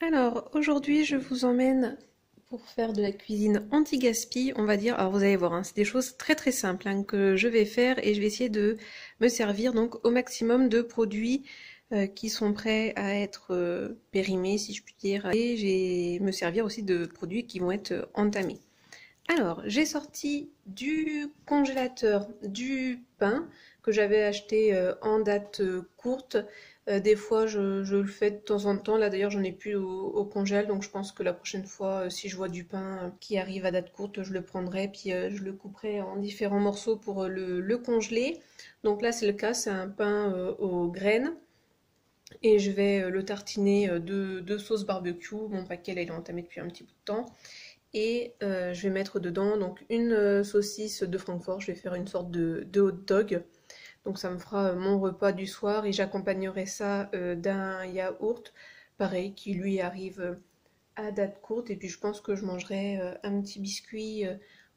Alors, aujourd'hui, je vous emmène pour faire de la cuisine anti-gaspi, on va dire. Alors, vous allez voir, hein, c'est des choses très très simples que je vais faire et je vais essayer de me servir donc au maximum de produits qui sont prêts à être périmés, si je puis dire. Et je vais me servir aussi de produits qui vont être entamés. Alors, j'ai sorti du congélateur du pain que j'avais acheté en date courte. Des fois, je le fais de temps en temps. Là, d'ailleurs, j'en ai plus au congèle, donc je pense que la prochaine fois, si je vois du pain qui arrive à date courte, je le prendrai, puis je le couperai en différents morceaux pour le congeler. Donc là, c'est le cas, c'est un pain aux graines. Et je vais le tartiner de sauce barbecue. Mon paquet, là, il est entamé depuis un petit bout de temps. Et je vais mettre dedans donc une saucisse de Francfort. Je vais faire une sorte de hot dog. Donc ça me fera mon repas du soir et j'accompagnerai ça d'un yaourt, pareil, qui lui arrive à date courte. Et puis je pense que je mangerai un petit biscuit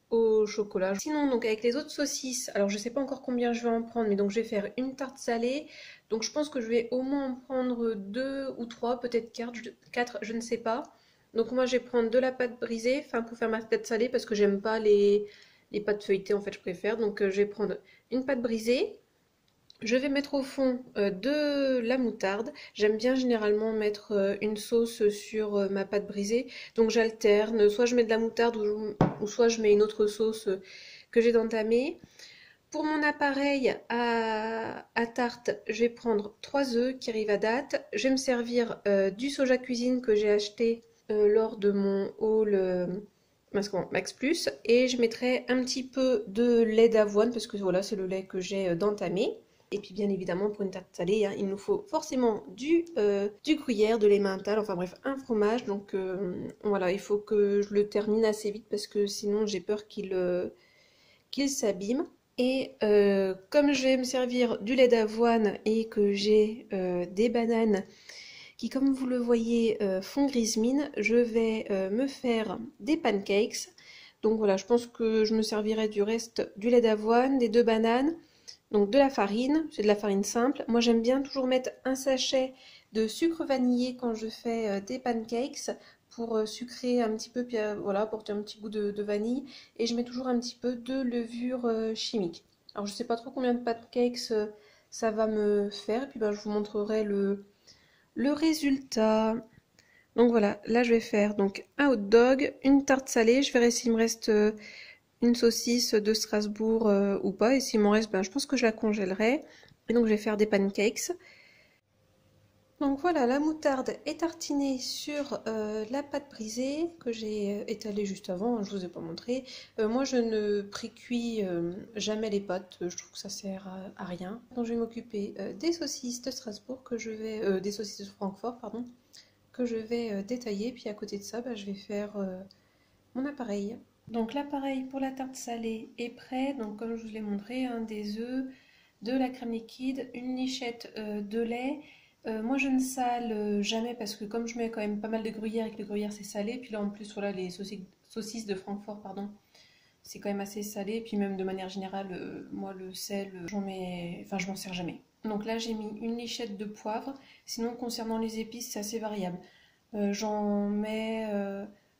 au chocolat. Sinon, donc avec les autres saucisses, alors je sais pas encore combien je vais en prendre, mais donc je vais faire une tarte salée. Donc je pense que je vais au moins en prendre deux ou trois, peut-être quatre, je ne sais pas. Donc moi je vais prendre de la pâte brisée, enfin pour faire ma tarte salée parce que j'aime pas les pâtes feuilletées, en fait je préfère. Donc je vais prendre une pâte brisée. Je vais mettre au fond de la moutarde. J'aime bien généralement mettre une sauce sur ma pâte brisée. Donc j'alterne, soit je mets de la moutarde ou soit je mets une autre sauce que j'ai d'entamer. Pour mon appareil à tarte, je vais prendre 3 œufs qui arrivent à date. Je vais me servir du soja cuisine que j'ai acheté lors de mon haul Max Plus. Et je mettrai un petit peu de lait d'avoine parce que voilà, c'est le lait que j'ai d'entamé. Et puis bien évidemment pour une tarte salée, il nous faut forcément du gruyère, de l'emmental, enfin bref, un fromage. Donc voilà, il faut que je le termine assez vite parce que sinon j'ai peur qu'il s'abîme. Et comme je vais me servir du lait d'avoine et que j'ai des bananes qui, comme vous le voyez, font grise mine, je vais me faire des pancakes. Donc voilà, je pense que je me servirai du reste du lait d'avoine, des 2 bananes, donc de la farine, c'est de la farine simple. Moi j'aime bien toujours mettre un sachet de sucre vanillé quand je fais des pancakes pour sucrer un petit peu, puis voilà, apporter un petit goût de vanille. Et je mets toujours un petit peu de levure chimique. Alors je sais pas trop combien de pancakes ça va me faire, et puis je vous montrerai le résultat. Donc voilà, là je vais faire donc un hot dog, une tarte salée. Je verrai s'il me reste une saucisse de Strasbourg ou pas. Et s'il m'en reste, je pense que je la congèlerai. Et donc je vais faire des pancakes. Donc voilà, la moutarde est tartinée sur la pâte brisée que j'ai étalée juste avant, je ne vous ai pas montré. Moi je ne précuis jamais les pâtes, je trouve que ça sert à rien. Donc je vais m'occuper des saucisses de Strasbourg que je vais, des saucisses de Francfort, pardon, que je vais détailler. Puis à côté de ça, je vais faire mon appareil. Donc l'appareil pour la tarte salée est prêt. Donc comme je vous l'ai montré, des œufs, de la crème liquide, une lichette de lait. Moi je ne sale jamais parce que comme je mets quand même pas mal de gruyère et que le gruyère c'est salé, puis là en plus voilà les saucisses de Francfort, pardon, c'est quand même assez salé. Puis même de manière générale, moi le sel, je m'en sers jamais. Donc là j'ai mis une lichette de poivre. Sinon concernant les épices c'est assez variable. J'en mets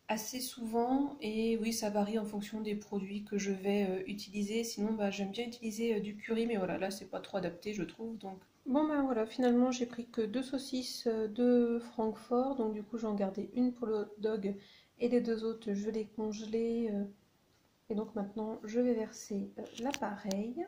assez souvent et oui ça varie en fonction des produits que je vais utiliser. Sinon j'aime bien utiliser du curry, mais voilà, là c'est pas trop adapté je trouve. Donc bon voilà, finalement j'ai pris que 2 saucisses de Francfort, donc du coup j'en gardais une pour le hot dog et les 2 autres je les congelais. Et donc maintenant je vais verser l'appareil.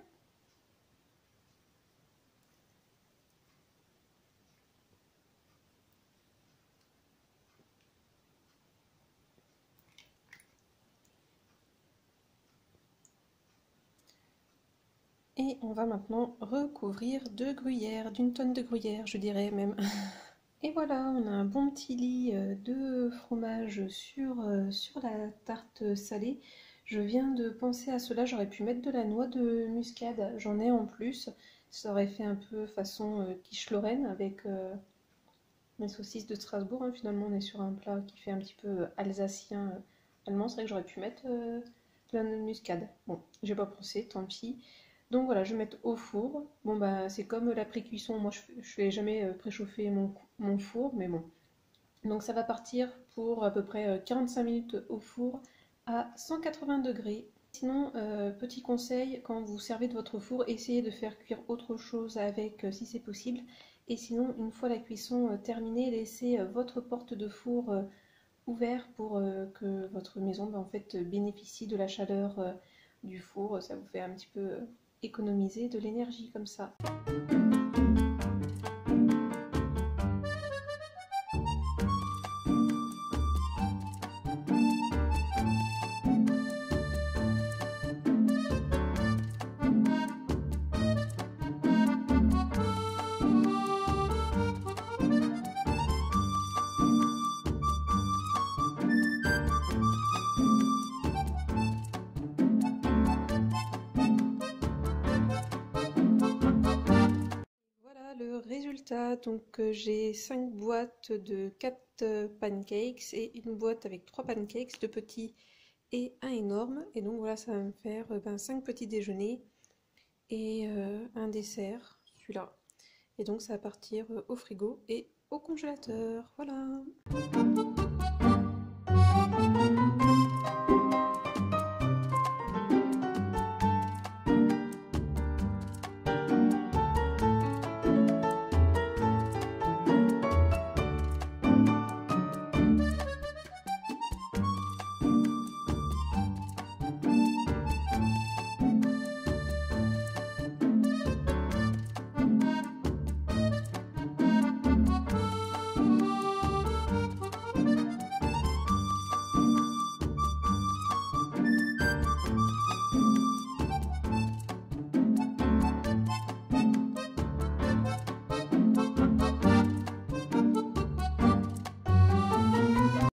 Et on va maintenant recouvrir de gruyère, d'une tonne de gruyère, je dirais même. Et voilà, on a un bon petit lit de fromage sur la tarte salée. Je viens de penser à cela, j'aurais pu mettre de la noix de muscade, j'en ai en plus. Ça aurait fait un peu façon quiche Lorraine avec mes saucisses de Strasbourg. Finalement, on est sur un plat qui fait un petit peu alsacien, allemand. C'est vrai que j'aurais pu mettre de la noix de muscade. Bon, j'ai pas pensé, tant pis. Donc voilà, je vais mettre au four. Bon c'est comme la pré-cuisson, moi je fais jamais préchauffer mon four, mais bon, Donc ça va partir pour à peu près 45 minutes au four à 180 degrés. Sinon, petit conseil, quand vous servez de votre four, essayez de faire cuire autre chose avec si c'est possible. Et sinon, une fois la cuisson terminée, laissez votre porte de four ouverte pour que votre maison en fait, bénéficie de la chaleur du four. Ça vous fait un petit peu économiser de l'énergie comme ça. Voilà le résultat. Donc j'ai 5 boîtes de 4 pancakes et une boîte avec 3 pancakes, 2 petits et un énorme. Et donc voilà, ça va me faire 5 petits déjeuners et un dessert, celui-là. Et donc ça va partir au frigo et au congélateur. Voilà.